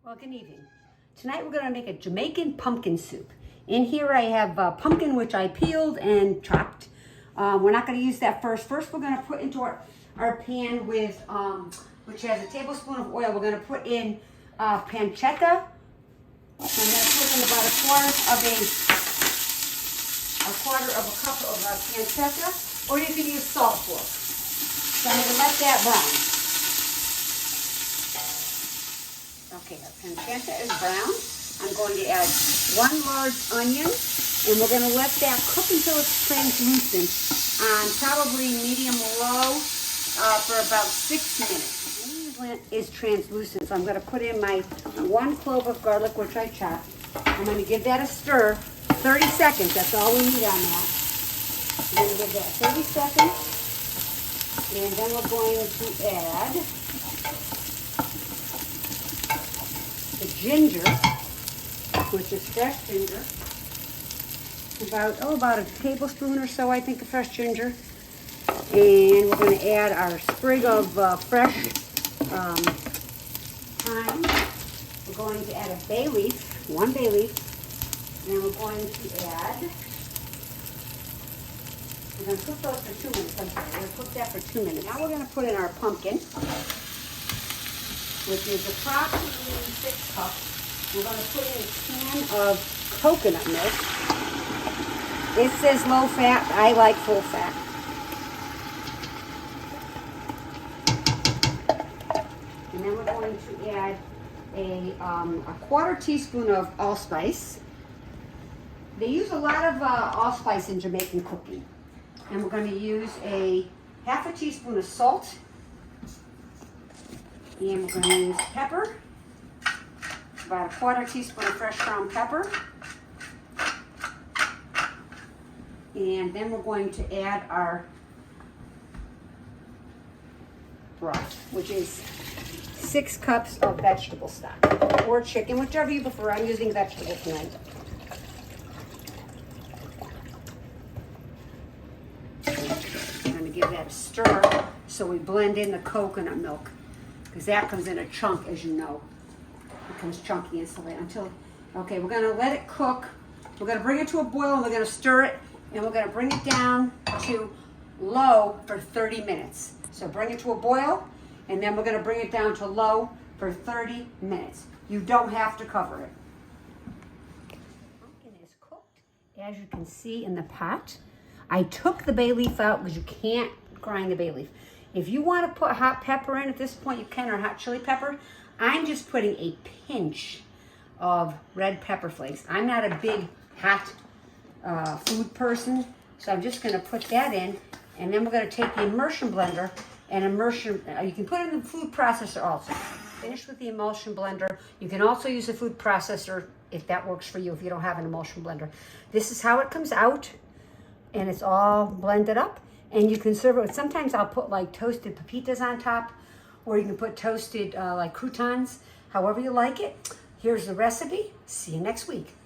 Well, good evening. Tonight we're going to make a Jamaican pumpkin soup. In here I have pumpkin which I peeled and chopped. We're not going to use that first. First we're going to put into our pan with, which has a tablespoon of oil. We're going to put in pancetta. I'm going to put in about a quarter of a cup of pancetta, or you can use salt pork. So I'm going to let that brown. Okay, our pancetta is brown. I'm going to add one large onion, and we're going to let that cook until it's translucent on probably medium-low for about 6 minutes. Onion is translucent, so I'm going to put in my 1 clove of garlic, which I chopped. I'm going to give that a stir, 30 seconds. That's all we need on that. I'm going to give that 30 seconds, and then we're going to add the ginger, which is fresh ginger, about a tablespoon or so, I think, of fresh ginger. And we're going to add our sprig of fresh thyme. We're going to add a bay leaf, 1 bay leaf, and we're going to add, we're going to cook those for 2 minutes. I'm sorry, we're going to cook that for 2 minutes. Now we're going to put in our pumpkin, which is approximately 6 cups. We're going to put in a can of coconut milk. It says low fat. I like full fat. And then we're going to add a quarter teaspoon of allspice. They use a lot of allspice in Jamaican cooking. And we're going to use half a teaspoon of salt. And we're going to use pepper, about a quarter teaspoon of fresh ground pepper. And then we're going to add our broth, which is 6 cups of vegetable stock, or chicken, whichever you prefer. I'm using vegetable tonight. I'm going to give that a stir so we blend in the coconut milk, because that comes in a chunk, as you know. It comes chunky until, okay, we're gonna let it cook. We're gonna bring it to a boil, and we're gonna stir it, and we're gonna bring it down to low for 30 minutes. So bring it to a boil, and then we're gonna bring it down to low for 30 minutes. You don't have to cover it. Pumpkin is cooked, as you can see in the pot. I took the bay leaf out because you can't grind the bay leaf. If you want to put hot pepper in at this point, you can, or hot chili pepper. I'm just putting a pinch of red pepper flakes. I'm not a big hot food person, so I'm just going to put that in, and then we're going to take the immersion blender and you can put it in the food processor also. Finish with the emulsion blender. You can also use a food processor if that works for you, if you don't have an emulsion blender. This is how it comes out, and it's all blended up. And you can serve it with, sometimes I'll put like toasted pepitas on top, or you can put toasted like croutons, however you like it. Here's the recipe. See you next week.